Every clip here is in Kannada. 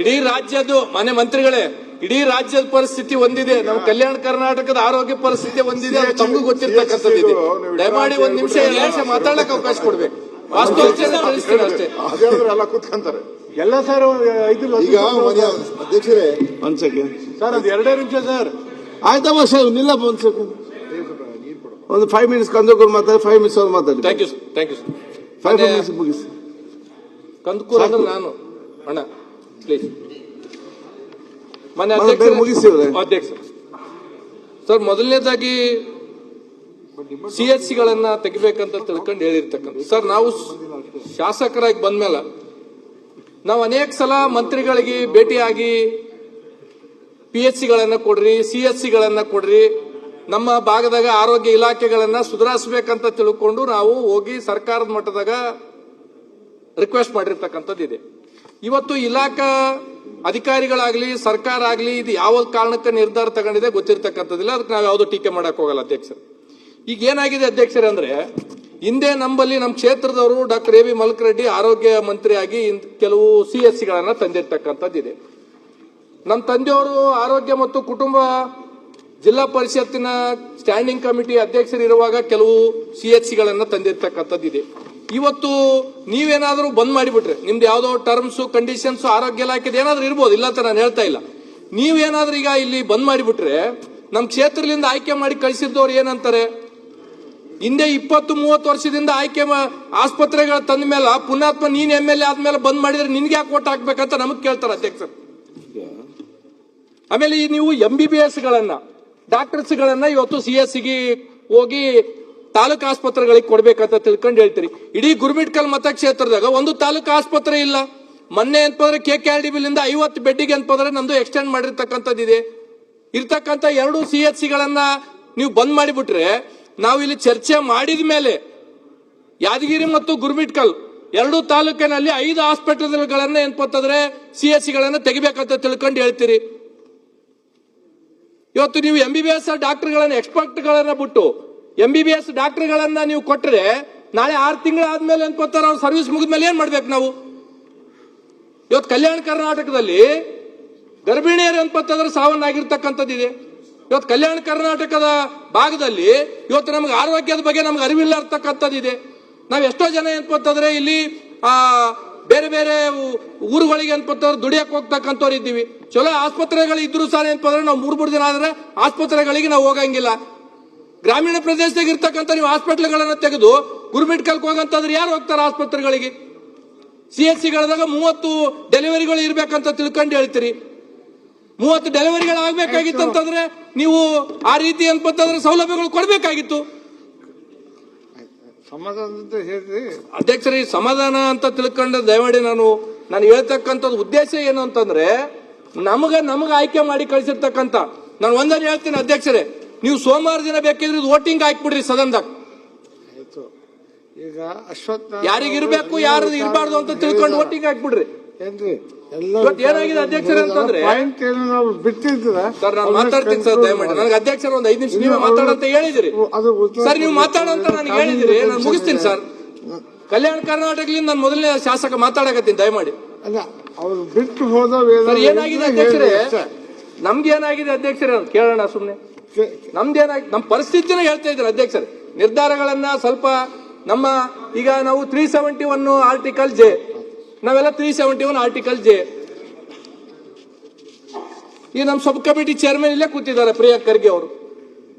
ಇಡೀ ರಾಜ್ಯದ ಮನೆ ಮಂತ್ರಿಗಳೇ, ಇಡೀ ರಾಜ್ಯದ ಪರಿಸ್ಥಿತಿ ಒಂದಿದೆ, ನಮ್ಮ ಕಲ್ಯಾಣ ಕರ್ನಾಟಕದ ಆರೋಗ್ಯ ಪರಿಸ್ಥಿತಿ ಒಂದಿದೆ, ಅದು ತಮಗೂ ಗೊತ್ತಿರ್ತಕ್ಕಂಥದ್ದಿದೆ. ದಯಮಾಡಿ ಒಂದ್ ನಿಮಿಷ ಮಾತಾಡಕ್ಕೆ ಅವಕಾಶ ಕೊಡ್ಬೇಕು. ವಾಸ್ತವ ಅಷ್ಟೇ ಎಲ್ಲ ಕೂತ್ಕೊಂತಾರೆ ಎಲ್ಲ ಸರ್. ಈಗ ಅಧ್ಯಕ್ಷರೇ ಒಂದ್ ಸೆಕೆಂಡ್ ಸರ್, ಅದು 2 ನಿಮಿಷ ಸರ್. ಆಯ್ತಮ್ಮ ಸರ್, ನಿಲ್ಲಪ್ಪ ಒಂದ್ ಸೆಕೆಂಡ್. ಒಂದು 5 ಮಿನಿಟ್ಸ್ ಕಂದಕೂರು ಮಾತಾಡಿ, 5 ಮಿನಿಟ್ಸ್ ಅವ್ರು ಮಾತಾಡಿ. Thank you sir. 5 ಮಿನಿಟ್ಸ್ ಮುಗಿಸಿ. ಕಂದಕೂರು ಅಂದ್ರೆ ನಾನು ಅಣ್ಣ ಪ್ಲೀಸ್. ಮನೆ ಮುಗಿಸ್ತೀವ್ರೆ ಅಧ್ಯಕ್ಷ ಸರ್, ಮೊದಲನೇದಾಗಿ CHCಗಳನ್ನ ತೆಗಿಬೇಕಂತ ತಿಳ್ಕೊಂಡು ಹೇಳಿರ್ತಕ್ಕಂಥ ಸರ್, ನಾವು ಶಾಸಕರಾಗಿ ಬಂದ್ಮೇಲೆ ನಾವು ಅನೇಕ ಸಲ ಮಂತ್ರಿಗಳಿಗೆ ಭೇಟಿಯಾಗಿ PHCಗಳನ್ನ ಕೊಡ್ರಿ, CHCಗಳನ್ನ ಕೊಡ್ರಿ, ನಮ್ಮ ಭಾಗದಾಗ ಆರೋಗ್ಯ ಇಲಾಖೆಗಳನ್ನ ಸುಧಾರಿಸಬೇಕಂತ ತಿಳ್ಕೊಂಡು ನಾವು ಹೋಗಿ ಸರ್ಕಾರದ ಮಟ್ಟದಾಗ ರಿಕ್ವೆಸ್ಟ್ ಮಾಡಿರ್ತಕ್ಕಂಥದ್ದಿದೆ. ಇವತ್ತು ಇಲಾಖಾ ಅಧಿಕಾರಿಗಳಾಗ್ಲಿ ಸರ್ಕಾರ ಆಗ್ಲಿ ಇದು ಯಾವ ಕಾರಣಕ್ಕೆ ನಿರ್ಧಾರ ತಗೊಂಡಿದೆ ಗೊತ್ತಿರ್ತಕ್ಕಂಥದ್ದಿಲ್ಲ, ಅದಕ್ಕೆ ನಾವು ಯಾವ್ದು ಟೀಕೆ ಮಾಡಕ್ ಹೋಗಲ್ಲ ಅಧ್ಯಕ್ಷರು. ಈಗ ಏನಾಗಿದೆ ಅಧ್ಯಕ್ಷರೇ ಅಂದ್ರೆ, ಹಿಂದೆ ನಮ್ಮಲ್ಲಿ ನಮ್ಮ ಕ್ಷೇತ್ರದವರು ಡಾಕ್ಟರ್ A.V. ಮಲ್ಕರೆಡ್ಡಿ ಆರೋಗ್ಯ ಮಂತ್ರಿಯಾಗಿ ಕೆಲವು CHCಗಳನ್ನ ತಂದಿರ್ತಕ್ಕಂಥದ್ದಿದೆ. ನಮ್ಮ ತಂದೆಯವರು ಆರೋಗ್ಯ ಮತ್ತು ಕುಟುಂಬ ಜಿಲ್ಲಾ ಪರಿಷತ್ತಿನ ಸ್ಟ್ಯಾಂಡಿಂಗ್ ಕಮಿಟಿ ಅಧ್ಯಕ್ಷರಿರುವಾಗ ಕೆಲವು CHCಗಳನ್ನ ತಂದಿರ್ತಕ್ಕಂಥದ್ದಿದೆ. ಇವತ್ತು ನೀವೇನಾದ್ರೂ ಬಂದ್ ಮಾಡಿಬಿಟ್ರೆ, ನಿಮ್ದು ಯಾವ್ದೋ ಟರ್ಮ್ಸ್ ಕಂಡೀಷನ್ಸ್ ಆರೋಗ್ಯ ಇಲಾಖೆದು ಏನಾದ್ರೂ ಇರ್ಬೋದು, ಇಲ್ಲ ಅಂತ ನಾನು ಹೇಳ್ತಾ ಇಲ್ಲ. ನೀವೇನಾದ್ರೂ ಈಗ ಇಲ್ಲಿ ಬಂದ್ ಮಾಡಿಬಿಟ್ರೆ, ನಮ್ಮ ಕ್ಷೇತ್ರದಿಂದ ಆಯ್ಕೆ ಮಾಡಿ ಕಳಿಸಿದ್ದವ್ರು ಏನಂತಾರೆ, ಹಿಂದೆ 20-30 ವರ್ಷದಿಂದ ಆಯ್ಕೆ ಆಸ್ಪತ್ರೆಗಳ ತಂದ ಮೇಲೆ ಪುಣ್ಯಾತ್ಮ ನೀನ್ MLA ಆದ್ಮೇಲೆ ಬಂದ್ ಮಾಡಿದ್ರೆ ನಿನ್ಗೆ ಯಾಕೆ ಓಟ್ ಹಾಕ್ಬೇಕಂತ ನಮಗ್ ಕೇಳ್ತಾರೆ ಅಧ್ಯಕ್ಷರು. ಆಮೇಲೆ ನೀವು MBBS ಗಳನ್ನ ಡಾಕ್ಟರ್ಸ್ ಗಳನ್ನ ಇವತ್ತು CHCಗೆ ಹೋಗಿ ತಾಲೂಕು ಆಸ್ಪತ್ರೆಗಳಿಗೆ ಕೊಡ್ಬೇಕಂತ ತಿಳ್ಕೊಂಡು ಹೇಳ್ತೀರಿ. ಇಡೀ ಗುರುಮಿಟ್ಕಲ್ ಮತಕ್ಷೇತ್ರದಾಗ ಒಂದು ತಾಲೂಕು ಆಸ್ಪತ್ರೆ ಇಲ್ಲ. ಮೊನ್ನೆ ಅಂತಂದ್ರೆ KKRDB 50 ಬೆಡ್ಡಿಗೆ ಅಂತಂದ್ರೆ ನಂದು ಎಕ್ಸ್ಟೆಂಡ್ ಮಾಡಿರ್ತಕ್ಕಂಥದ್ದಿದೆ. ಇರ್ತಕ್ಕಂಥ 2 CHCಗಳನ್ನ ನೀವು ಬಂದ್ ಮಾಡಿಬಿಟ್ರೆ, ನಾವು ಇಲ್ಲಿ ಚರ್ಚೆ ಮಾಡಿದ ಮೇಲೆ ಯಾದಗಿರಿ ಮತ್ತು ಗುರುಮಿಟ್ಕಲ್ 2 ತಾಲೂಕಿನಲ್ಲಿ 5 ಹಾಸ್ಪಿಟಲ್ಗಳನ್ನ ಏನ್ಪತ್ತಂದ್ರೆ CHCಗಳನ್ನ ತೆಗಿಬೇಕಂತ ತಿಳ್ಕೊಂಡು ಹೇಳ್ತೀರಿ. ಇವತ್ತು ನೀವು MBBS ಡಾಕ್ಟರ್ಗಳನ್ನ ಎಕ್ಸ್ಪರ್ಟ್ಗಳನ್ನ ಬಿಟ್ಟು MBBS ಡಾಕ್ಟರ್ಗಳನ್ನ ನೀವು ಕೊಟ್ಟರೆ, ನಾಳೆ 6 ತಿಂಗಳು ಆದ್ಮೇಲೆ ಅನ್ಕೋತಾರ ಅವ್ರ ಸರ್ವಿಸ್ ಮುಗಿದ್ಮೇಲೆ ಏನ್ ಮಾಡ್ಬೇಕು ನಾವು? ಇವತ್ತು ಕಲ್ಯಾಣ ಕರ್ನಾಟಕದಲ್ಲಿ ಗರ್ಭಿಣಿಯರು ಅನ್ಪತ್ತಂದ್ರೆ ಸಾವನ್ನಾಗಿರ್ತಕ್ಕಂಥದ್ದಿದೆ. ಇವತ್ತು ಕಲ್ಯಾಣ ಕರ್ನಾಟಕದ ಭಾಗದಲ್ಲಿ ಇವತ್ತು ನಮ್ಗೆ ಆರೋಗ್ಯದ ಬಗ್ಗೆ ನಮ್ಗೆ ಅರಿವಿಲ್ಲ ಇರ್ತಕ್ಕಂಥದ್ದಿದೆ. ನಾವ್ ಎಷ್ಟೋ ಜನ ಅನ್ಪತ್ತಂದ್ರೆ ಇಲ್ಲಿ ಬೇರೆ ಬೇರೆ ಊರುಗಳಿಗೆ ಅನ್ಪತ್ತಂದ್ರೆ ದುಡಿಯಕ್ಕೆ ಹೋಗ್ತಕ್ಕಂಥವ್ರು ಇದ್ದೀವಿ. ಚಲೋ ಆಸ್ಪತ್ರೆಗಳು ಇದ್ರು ಸಹ ಏನಪ್ಪಂದ್ರೆ ನಾವು 3 ದಿನ ಆದ್ರೆ ಆಸ್ಪತ್ರೆಗಳಿಗೆ ನಾವು ಹೋಗಂಗಿಲ್ಲ. ಗ್ರಾಮೀಣ ಪ್ರದೇಶದಾಗ ಇರ್ತಕ್ಕಂಥ ನೀವು ಹಾಸ್ಪಿಟಲ್ಗಳನ್ನ ತೆಗೆದು ಗುರುಮಿಟ್ಕಲ್ಗೆ ಹೋಗಂತಂದ್ರೆ ಯಾರು ಹೋಗ್ತಾರೆ ಆಸ್ಪತ್ರೆಗಳಿಗೆ? CHCಗಳದಾಗ 30 ಡೆಲಿವರಿಗಳು ಇರ್ಬೇಕಂತ ತಿಳ್ಕೊಂಡು ಹೇಳ್ತೀರಿ. 30 ಡೆಲಿವರಿಗಳು ಆಗ್ಬೇಕಾಗಿತ್ತಂತಂದ್ರೆ ನೀವು ಆ ರೀತಿ ಅನ್ಪತ್ತಂದ್ರೆ ಸೌಲಭ್ಯಗಳು ಕೊಡ್ಬೇಕಾಗಿತ್ತು. ಅಧ್ಯಕ್ಷರೇ, ಸಮಾಧಾನ ಅಂತ ತಿಳ್ಕೊಂಡ ದಯಮಾಡಿ ನಾನು ಹೇಳ್ತಕ್ಕಂಥದ್ದು ಉದ್ದೇಶ ಏನು ಅಂತಂದ್ರೆ, ನಮಗ ಆಯ್ಕೆ ಮಾಡಿ ಕಳಿಸಿರ್ತಕ್ಕಂಥ, ನಾನು ಒಂದನ್ನು ಹೇಳ್ತೀನಿ ಅಧ್ಯಕ್ಷರೇ, ನೀವು ಸೋಮವಾರ ದಿನ ಬೇಕಿದ್ರೆ ವೋಟಿಂಗ್ ಹಾಕ್ಬಿಡ್ರಿ ಸದನದಾಗ. ಈಗ ಅಶ್ವತ್ಥ ಯಾರಿಗಿರ್ಬೇಕು ಯಾರು ಇರಬಾರ್ದು ಅಂತ ತಿಳ್ಕೊಂಡು ವೋಟಿಂಗ್ ಹಾಕ್ಬಿಡ್ರಿ. ಏನಾಗಿದೆ ಅಧ್ಯಕ್ಷರೇ ಅಂತಂದ್ರೆ, ಸರ್ ನಾನು ಮಾತಾಡ್ತೀನಿ ಸರ್, ದಯಮಾಡಿ ನನಗೆ ಅಧ್ಯಕ್ಷರು ಒಂದು 5 ನಿಮಿಷ ನೀವು ಮಾತಾಡಂತ ಹೇಳಿದಿರಿ ಸರ್. ನೀವು ಮಾತಾಡಂತ ನನಗೆ ಹೇಳಿದಿರಿ, ನಾನು ಮುಗಿಸ್ತೀನಿ ಸರ್. ಕಲ್ಯಾಣ ಕರ್ನಾಟಕದಿಂದ ನಾನು ಮೊದಲನೇ ಶಾಸಕ ಮಾತಾಡಕತ್ತೀನಿ, ದಯಮಾಡಿ. ಬಿಟ್ಟು ಹೋದ ಏನಾಗಿದೆ ಅಧ್ಯಕ್ಷರೇ, ನಮ್ಗೆ ಏನಾಗಿದೆ ಅಧ್ಯಕ್ಷರೇ ಅಂತ ಕೇಳೋಣ ಸುಮ್ನೆ. ನಮ್ದೇನಾಗಿದೆ, ನಮ್ಮ ಪರಿಸ್ಥಿತಿನ ಹೇಳ್ತಾ ಇದ್ದಾರೆ ಅಧ್ಯಕ್ಷರೇ. ನಿರ್ಧಾರಗಳನ್ನ ಸ್ವಲ್ಪ ನಮ್ಮ ಈಗ ನಾವು 371 ಆರ್ಟಿಕಲ್ J, ನಾವೆಲ್ಲ 371 ಆರ್ಟಿಕಲ್ J. ಈ ನಮ್ಮ ಸಬ್ ಕಮಿಟಿ ಚೇರ್ಮನ್ ಇಲ್ಲೇ ಕೂತಿದ್ದಾರೆ, ಪ್ರಿಯಾ ಖರ್ಗೆ ಅವರು.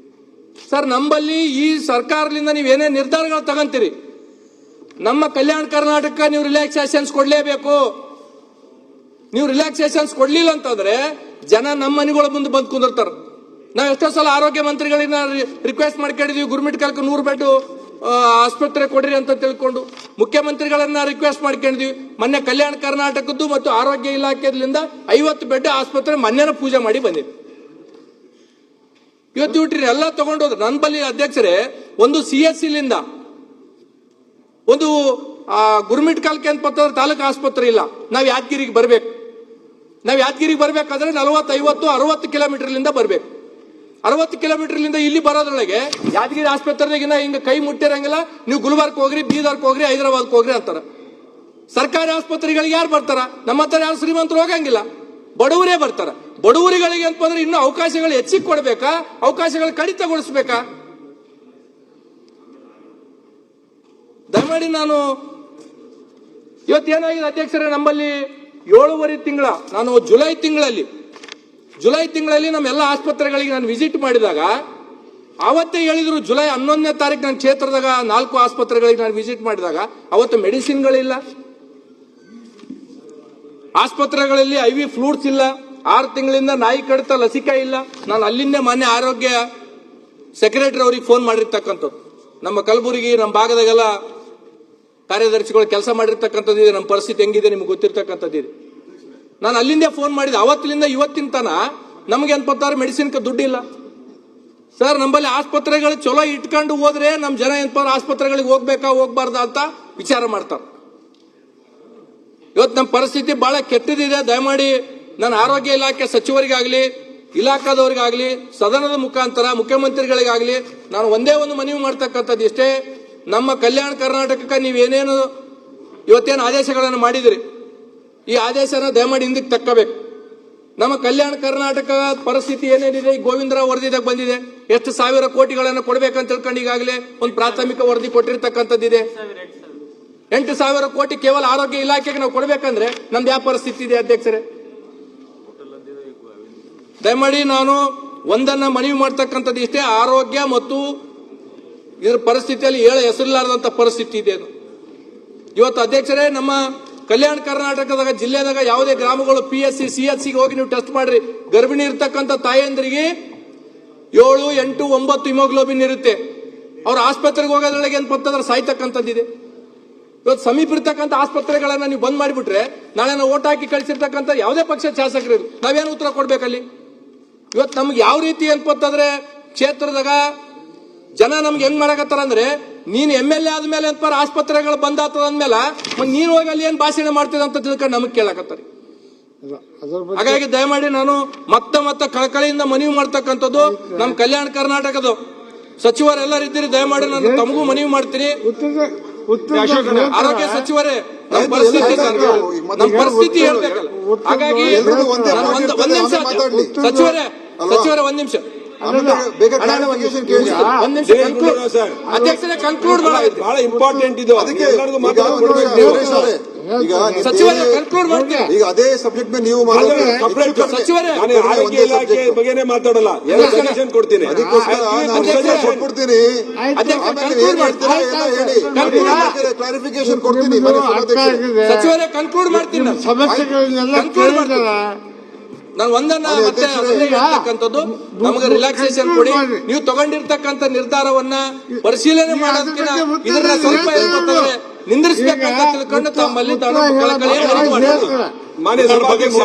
ಸರ್, ನಂಬಲ್ಲಿ ಈ ಸರ್ಕಾರದಿಂದ ನೀವೇನೇ ನಿರ್ಧಾರಗಳು ತಗೊಂತೀರಿ, ನಮ್ಮ ಕಲ್ಯಾಣ ಕರ್ನಾಟಕ ನೀವು ರಿಲ್ಯಾಕ್ಸೇಷನ್ಸ್ ಕೊಡ್ಲೇಬೇಕು. ನೀವು ರಿಲ್ಯಾಕ್ಸೇಷನ್ಸ್ ಕೊಡ್ಲಿಲ್ಲ ಅಂತಂದ್ರೆ ಜನ ನಮ್ಮ ಮನೆಗಳ ಮುಂದೆ ಬಂದು ಕುಂದಿರ್ತಾರ. ನಾವು ಎಷ್ಟೋ ಸಲ ಆರೋಗ್ಯ ಮಂತ್ರಿಗಳನ್ನ ರಿಕ್ವೆಸ್ಟ್ ಮಾಡ್ಕೊಂಡಿದೀವಿ, ಗುರುಮಿಟ್ಕಲ್ಕ 100 ಬೆಡ್ ಆಸ್ಪತ್ರೆ ಕೊಡ್ರಿ ಅಂತ ತಿಳ್ಕೊಂಡು. ಮುಖ್ಯಮಂತ್ರಿಗಳನ್ನ ರಿಕ್ವೆಸ್ಟ್ ಮಾಡ್ಕೊಂಡಿದೀವಿ. ಮೊನ್ನೆ ಕಲ್ಯಾಣ ಕರ್ನಾಟಕದ್ದು ಮತ್ತು ಆರೋಗ್ಯ ಇಲಾಖೆಯಿಂದ 50 ಬೆಡ್ ಆಸ್ಪತ್ರೆ ಮೊನ್ನೆನ ಪೂಜೆ ಮಾಡಿ ಬಂದಿದೆ. ಇವತ್ತು ಬಿಟ್ರಿ ಎಲ್ಲ ತಗೊಂಡೋದ್ರು. ನನ್ನ ಬಳಿ ಅಧ್ಯಕ್ಷರೇ ಒಂದು CHCಲಿಂದ ಒಂದು ಗುರುಮಿಟ್ಕಲ್ಕೆ ಅಂತ ತಾಲೂಕು ಆಸ್ಪತ್ರೆ ಇಲ್ಲ. ನಾವು ಯಾದಗಿರಿಗೆ ಬರ್ಬೇಕು. ನಾವು ಯಾದಗಿರಿಗೆ ಬರ್ಬೇಕಾದ್ರೆ 40, 50, 60 ಕಿಲೋಮೀಟರ್ಲಿಂದ ಬರ್ಬೇಕು. 60 ಕಿಲೋಮೀಟರ್ಲಿಂದ ಇಲ್ಲಿ ಬರೋದ್ರೊಳಗೆ ಯಾದಗಿರಿ ಆಸ್ಪತ್ರೆಗಿನ ಹಿಂಗ ಕೈ ಮುಟ್ಟಿರಂಗಿಲ್ಲ, ನೀವು ಗುಲ್ಬರ್ಗ್ ಹೋಗ್ರಿ, ಬೀದರ್ಗೆ ಹೋಗ್ರಿ, ಹೈದರಾಬಾದ್ಗೆ ಹೋಗ್ರಿ ಅಂತಾರ. ಸರ್ಕಾರಿ ಆಸ್ಪತ್ರೆಗಳಿಗೆ ಯಾರು ಬರ್ತಾರ? ನಮ್ಮ ಹತ್ರ ಯಾರು ಶ್ರೀಮಂತರು ಹೋಗಂಗಿಲ್ಲ, ಬಡವರೇ ಬರ್ತಾರ. ಬಡವರುಗಳಿಗೆ ಅಂತಂದ್ರೆ ಇನ್ನೂ ಅವಕಾಶಗಳು ಹೆಚ್ಚಿಗೆ ಕೊಡ್ಬೇಕಾ, ಅವಕಾಶಗಳು ಕಡಿತಗೊಳಿಸ್ಬೇಕಾ? ದಯಮಾಡಿ ನಾನು ಇವತ್ತೇನಾಗಿದೆ ಅಧ್ಯಕ್ಷರೇ, ನಮ್ಮಲ್ಲಿ 7.5 ತಿಂಗಳ, ನಾನು ಜುಲೈ ತಿಂಗಳಲ್ಲಿ ನಮ್ಮೆಲ್ಲ ಆಸ್ಪತ್ರೆಗಳಿಗೆ ನಾನು ವಿಸಿಟ್ ಮಾಡಿದಾಗ ಅವತ್ತೇ ಹೇಳಿದ್ರು, ಜುಲೈ 11ನೇ ತಾರೀಕು ನನ್ನ ಕ್ಷೇತ್ರದಾಗ 4 ಆಸ್ಪತ್ರೆಗಳಿಗೆ ನಾನು ವಿಸಿಟ್ ಮಾಡಿದಾಗ ಅವತ್ತು ಮೆಡಿಸಿನ್ಗಳಿಲ್ಲ, ಆಸ್ಪತ್ರೆಗಳಲ್ಲಿ IV ಫ್ಲೂಟ್ಸ್ ಇಲ್ಲ, 6 ತಿಂಗಳಿಂದ ನಾಯಿ ಕಡಿತ ಲಸಿಕೆ ಇಲ್ಲ. ನಾನು ಅಲ್ಲಿಂದ ಮಾನ್ಯ ಆರೋಗ್ಯ ಸೆಕ್ರೆಟರಿ ಅವರಿಗೆ ಫೋನ್ ಮಾಡಿರ್ತಕ್ಕಂಥದ್ದು. ನಮ್ಮ ಕಲಬುರಗಿ, ನಮ್ಮ ಭಾಗದಾಗೆಲ್ಲ ಕಾರ್ಯದರ್ಶಿಗಳು ಕೆಲಸ ಮಾಡಿರ್ತಕ್ಕಂಥದ್ದಿದೆ, ನಮ್ಮ ಪರಿಸ್ಥಿತಿ ಹೆಂಗಿದೆ ನಿಮ್ಗೆ ಗೊತ್ತಿರ್ತಕ್ಕಂಥದ್ದಿದೆ. ನಾನು ಅಲ್ಲಿಂದ ಫೋನ್ ಮಾಡಿದೆ. ಅವತ್ತಿನಿಂದ ಇವತ್ತಿನ ತನ ನಮ್ಗೆ ಏನ್ಪತ್ತಾರ ಮೆಡಿಸಿನ್ಗೆ ದುಡ್ಡಿಲ್ಲ ಸರ್. ನಮ್ಮಲ್ಲಿ ಆಸ್ಪತ್ರೆಗಳು ಚಲೋ ಇಟ್ಕೊಂಡು ಹೋದ್ರೆ ನಮ್ಮ ಜನ ಏನಪ್ಪ ಆಸ್ಪತ್ರೆಗಳಿಗೆ ಹೋಗ್ಬೇಕಾ ಹೋಗ್ಬಾರ್ದ ಅಂತ ವಿಚಾರ ಮಾಡ್ತಾರೆ. ಇವತ್ತು ನಮ್ಮ ಪರಿಸ್ಥಿತಿ ಬಹಳ ಕೆಟ್ಟದಿದೆ. ದಯಮಾಡಿ ನಾನು ಆರೋಗ್ಯ ಇಲಾಖೆ ಸಚಿವರಿಗಾಗಲಿ, ಇಲಾಖಾದವರಿಗಾಗಲಿ, ಸದನದ ಮುಖಾಂತರ ಮುಖ್ಯಮಂತ್ರಿಗಳಿಗಾಗಲಿ ನಾನು ಒಂದೇ ಒಂದು ಮನವಿ ಮಾಡ್ತಕ್ಕಂಥದ್ದು ಇಷ್ಟೇ. ನಮ್ಮ ಕಲ್ಯಾಣ ಕರ್ನಾಟಕಕ್ಕೆ ನೀವೇನೇನು ಇವತ್ತೇನು ಆದೇಶಗಳನ್ನು ಮಾಡಿದಿರಿ, ಈ ಆದೇಶನ ದಯಮಾಡಿ ಹಿಂದಕ್ಕೆ ತಕ್ಕಬೇಕು. ನಮ್ಮ ಕಲ್ಯಾಣ ಕರ್ನಾಟಕ ಪರಿಸ್ಥಿತಿ ಏನೇನಿದೆ, ಈ ಗೋವಿಂದರಾವ್ ವರದಿದಾಗ ಬಂದಿದೆ. ಎಷ್ಟು ಸಾವಿರ ಕೋಟಿಗಳನ್ನು ಕೊಡ್ಬೇಕಂತ ತಿಳ್ಕೊಂಡು ಈಗಾಗಲೇ ಒಂದು ಪ್ರಾಥಮಿಕ ವರದಿ ಕೊಟ್ಟಿರ್ತಕ್ಕಂಥದ್ದಿದೆ. 8,000 ಕೋಟಿ ಕೇವಲ ಆರೋಗ್ಯ ಇಲಾಖೆಗೆ ನಾವು ಕೊಡ್ಬೇಕಂದ್ರೆ ನಮ್ದು ಯಾವ ಪರಿಸ್ಥಿತಿ ಇದೆ ಅಧ್ಯಕ್ಷರೇ? ದಯಮಾಡಿ ನಾನು ಒಂದನ್ನ ಮನವಿ ಮಾಡ್ತಕ್ಕಂಥದ್ದು ಇಷ್ಟೇ, ಆರೋಗ್ಯ ಮತ್ತು ಇದರ ಪರಿಸ್ಥಿತಿಯಲ್ಲಿ ಹೆಸರಿಲ್ಲಾರದಂತ ಪರಿಸ್ಥಿತಿ ಇದೆ. ಇವತ್ತು ಅಧ್ಯಕ್ಷರೇ, ನಮ್ಮ ಕಲ್ಯಾಣ ಕರ್ನಾಟಕದಾಗ ಜಿಲ್ಲೆದಾಗ ಯಾವುದೇ ಗ್ರಾಮಗಳು PSC CHC ಹೋಗಿ ನೀವು ಟೆಸ್ಟ್ ಮಾಡ್ರಿ, ಗರ್ಭಿಣಿ ಇರ್ತಕ್ಕಂಥ ತಾಯಂದ್ರಿಗೆ 7, 8, 9 ಹಿಮೋಗ್ಲೋಬಿನ್ ಇರುತ್ತೆ. ಅವ್ರ ಆಸ್ಪತ್ರೆಗೆ ಹೋಗೋದ್ರೊಳಗೆ ಏನ್ ಪತ್ತಂದ್ರೆ ಸಾಯ್ತಕ್ಕಂಥದ್ದಿದೆ. ಇವತ್ತು ಸಮೀಪ ಇರ್ತಕ್ಕಂಥ ಆಸ್ಪತ್ರೆಗಳನ್ನ ನೀವು ಬಂದ್ ಮಾಡಿಬಿಟ್ರೆ ನಾಳೆ ನಾವು ಓಟ್ ಹಾಕಿ ಕಳಿಸಿರ್ತಕ್ಕಂಥ ಯಾವುದೇ ಪಕ್ಷ ಶಾಸಕರು ನಾವೇನು ಉತ್ತರ ಕೊಡ್ಬೇಕಲ್ಲಿ? ಇವತ್ತು ನಮ್ಗೆ ಯಾವ ರೀತಿ ಅನ್ಪತ್ತಂದ್ರೆ ಕ್ಷೇತ್ರದಾಗ ಜನ ನಮ್ಗೆ ಹೆಂಗ್ ಮಾಡಕತ್ತಾರ ಅಂದ್ರೆ, ನೀನ್ MLA ಆದ್ಮೇಲೆ ಅಂತ ಆಸ್ಪತ್ರೆಗಳು ಬಂದಾತದ ಅಂದ್ಮೇಲೆ ನೀನ್ ಹೋಗಿ ಅಲ್ಲಿ ಏನ್ ಭಾಷಣ ಮಾಡ್ತಿದ ಅಂತ ತಿಳ್ಕೊಂಡು ನಮಗ್ ಕೇಳಕತ್ತಾರೆ. ಹಾಗಾಗಿ ದಯಮಾಡಿ ನಾನು ಮತ್ತೆ ಕಳಕಳಿಯಿಂದ ಮನವಿ ಮಾಡ್ತಕ್ಕಂಥದ್ದು, ನಮ್ಮ ಕಲ್ಯಾಣ ಕರ್ನಾಟಕದ ಸಚಿವರೆಲ್ಲರಿದ್ದೀರಿ, ದಯಮಾಡಿ ನಾನು ತಮಗೂ ಮನವಿ ಮಾಡ್ತೀನಿ. ಆರೋಗ್ಯ ಸಚಿವರೇ, ನಮ್ಮ ಪರಿಸ್ಥಿತಿ ಹೇಳ್ಬೇಕಲ್ಲ. ಹಾಗಾಗಿ ಒಂದ್ ನಿಮಿಷ ಸಚಿವರೇ, ಒಂದ್ ನಿಮಿಷ ಅಧ್ಯಕ್ಷರೇ ಕನ್ಕ್ಲೂಡ್ ಬಹಳ ಇಂಪಾರ್ಟೆಂಟ್ ಇದು. ಸಚಿವರೇ ಕನ್ಕ್ಲೂಡ್ ಮಾಡ್ತೀನಿ. ಈಗ ಅದೇ ಸಬ್ಜೆಕ್ಟ್ ಮೇಲೆ ನೀವು ಸಚಿವರೇ ಆರೋಗ್ಯ ಇಲಾಖೆ ಬಗ್ಗೆನೇ ಮಾತಾಡಲ್ಲ, ಎಲ್ಲ ಸಜೆಷನ್ ಕೊಡ್ತೀನಿ, ಕೊಟ್ಬಿಡ್ತೀನಿ, ಕ್ಲಾರಿಫಿಕೇಶನ್ ಕೊಡ್ತೀನಿ. ಸಚಿವರೇ ಕನ್ಕ್ಲೂಡ್ ಮಾಡ್ತೀನಿ. ನಾನು ಒಂದನ್ನ ಮತ್ತೆ ಹೇಳ್ತಕ್ಕಂಥದ್ದು, ನಮಗೆ ರಿಲ್ಯಾಕ್ಸೇಷನ್ ಕೊಡಿ. ನೀವು ತಗೊಂಡಿರ್ತಕ್ಕಂಥ ನಿರ್ಧಾರವನ್ನ ಪರಿಶೀಲನೆ ಮಾಡೋದಕ್ಕಿಂತ ಇದನ್ನ ಸ್ವಲ್ಪ ನಿಂದಿರಿಸಬೇಕಂತ ತಿಳ್ಕೊಂಡು ತಮ್ಮಲ್ಲಿ ತಾನು ಕಳಕಳಿಯ ಮಾನ್ಯ ಸಭಾಧ್ಯಕ್ಷ